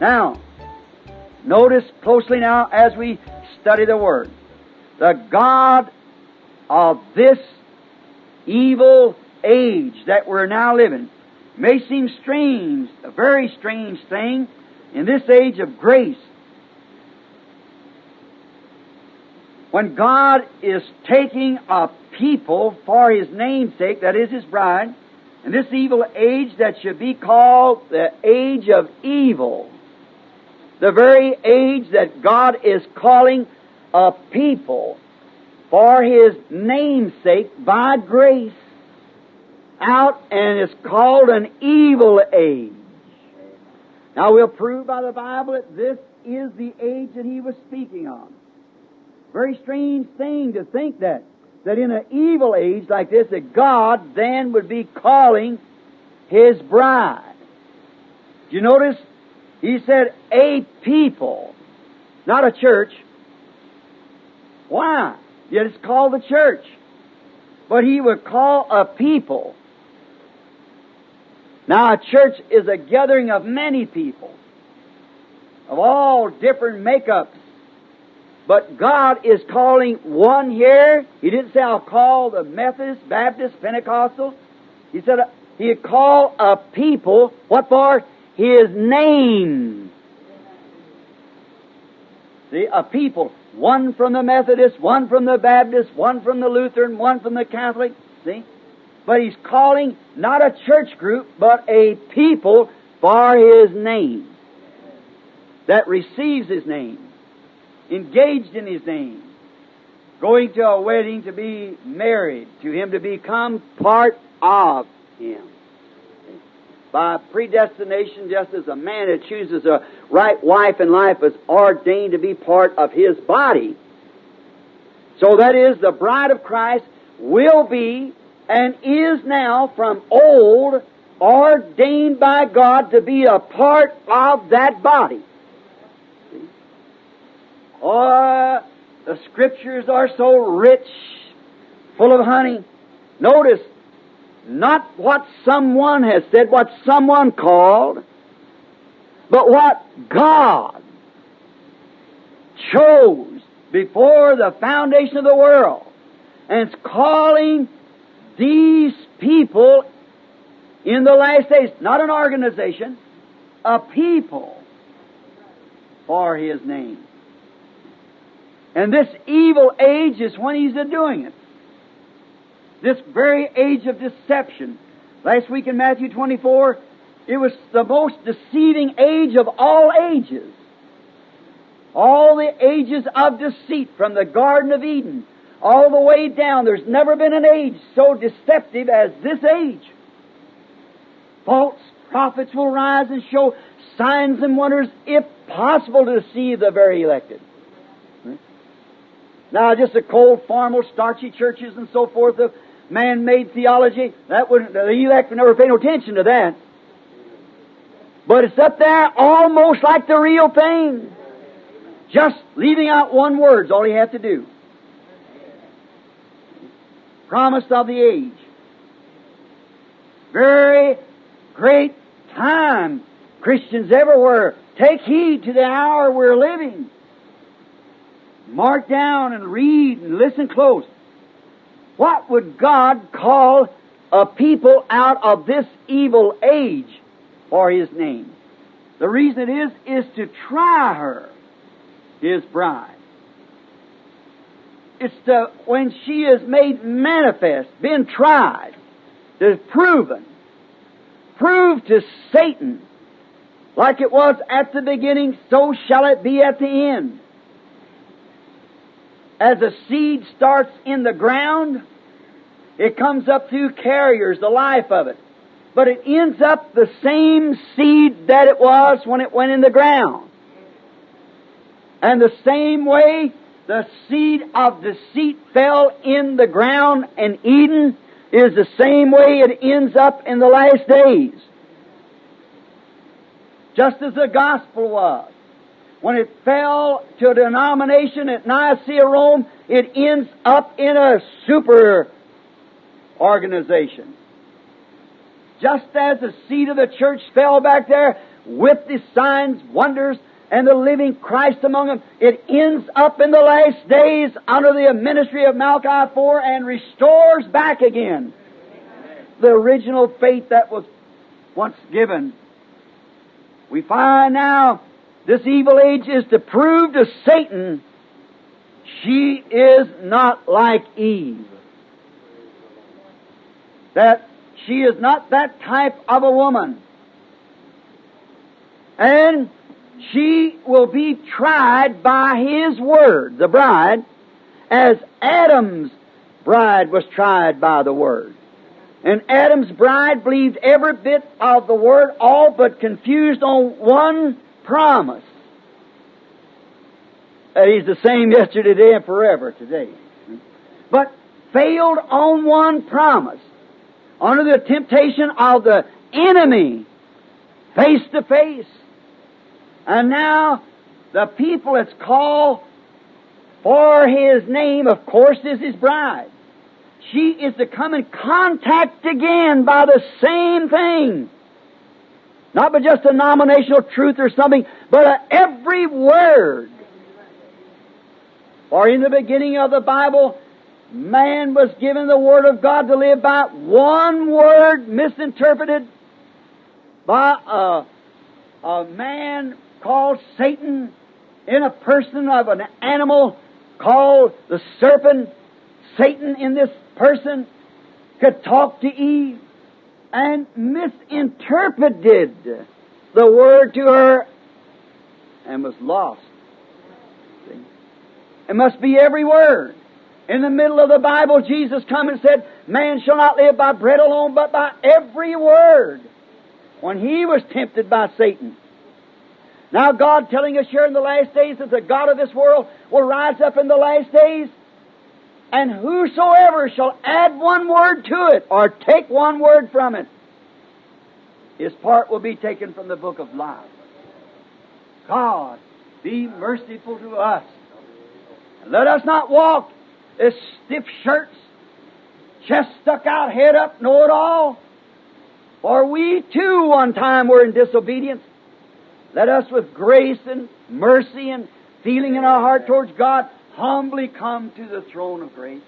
Now, notice closely now as we study the Word. The God of this evil age that we're now living may seem strange, a very strange thing in this age of grace. When God is taking a people for His name's sake, that is His bride, and this evil age that should be called the age of evil, the very age that God is calling a people for His name's sake by grace out, and it's called an evil age. Now we'll prove by the Bible that this is the age that He was speaking of. Very strange thing to think that in an evil age like this, that God then would be calling His bride. Do you notice? He said, a people, not a church. Why? Yet it's called the church. But He would call a people. Now a church is a gathering of many people, of all different makeups. But God is calling one here. He didn't say, I'll call the Methodist, Baptist, Pentecostal. He said, He'd call a people, what for? His name. See, a people. One from the Methodist, one from the Baptist, one from the Lutheran, one from the Catholic. See? But He's calling not a church group, but a people for His name. That receives His name. Engaged in His name, going to a wedding to be married to Him, to become part of Him. By predestination, just as a man that chooses a right wife in life is ordained to be part of his body. So that is, the bride of Christ will be and is now from old ordained by God to be a part of that body. Oh, the Scriptures are so rich, full of honey. Notice, not what someone has said, what someone called, but what God chose before the foundation of the world. And it's calling these people in the last days, not an organization, a people for His name. And this evil age is when He's doing it. This very age of deception. Last week in Matthew 24, it was the most deceiving age of all ages. All the ages of deceit from the Garden of Eden all the way down. There's never been an age so deceptive as this age. False prophets will rise and show signs and wonders, if possible, to deceive the very elected. Now, just the cold, formal, starchy churches and so forth of man-made theology, that wouldn't, the elect would never pay no attention to that. But it's up there almost like the real thing. Just leaving out one word's all you have to do. Promise of the age. Very great time, Christians everywhere. Take heed to the hour we're living. Mark down and read and listen close. What would God call a people out of this evil age for His name? The reason it is to try her, His bride. It's to, when she is made manifest, been tried, is proven, proved to Satan, like it was at the beginning, so shall it be at the end. As a seed starts in the ground, it comes up through carriers, the life of it. But it ends up the same seed that it was when it went in the ground. And the same way the seed of deceit fell in the ground in Eden is the same way it ends up in the last days. Just as the gospel was. When it fell to a denomination at Nicaea, Rome, it ends up in a super organization. Just as the seed of the church fell back there, with the signs, wonders, and the living Christ among them. It ends up in the last days under the ministry of Malachi 4 and restores back again the original faith that was once given. We find now this evil age is to prove to Satan she is not like Eve. That she is not that type of a woman. And she will be tried by His Word, the bride, as Adam's bride was tried by the Word. And Adam's bride believed every bit of the Word, all but confused on one promise. That He's the same yesterday, today, and forever today. But failed on one promise. Under the temptation of the enemy, face to face. And now, the people that's called for His name, of course, is His bride. She is to come in contact again by the same thing. Not by just a nominational truth or something, but every word. For in the beginning of the Bible, man was given the Word of God to live by. One word misinterpreted by a man called Satan in a person of an animal called the serpent. Satan in this person could talk to Eve and misinterpreted the Word to her and was lost. See? It must be every word. In the middle of the Bible, Jesus come and said, man shall not live by bread alone, but by every word. When He was tempted by Satan. Now God telling us here in the last days that the God of this world will rise up in the last days, and whosoever shall add one word to it, or take one word from it, his part will be taken from the book of life. God, be merciful to us. And let us not walk as stiff shirts, chest stuck out, head up, know-it-all. For we too one time were in disobedience. Let us with grace and mercy and feeling in our heart towards God humbly come to the throne of grace.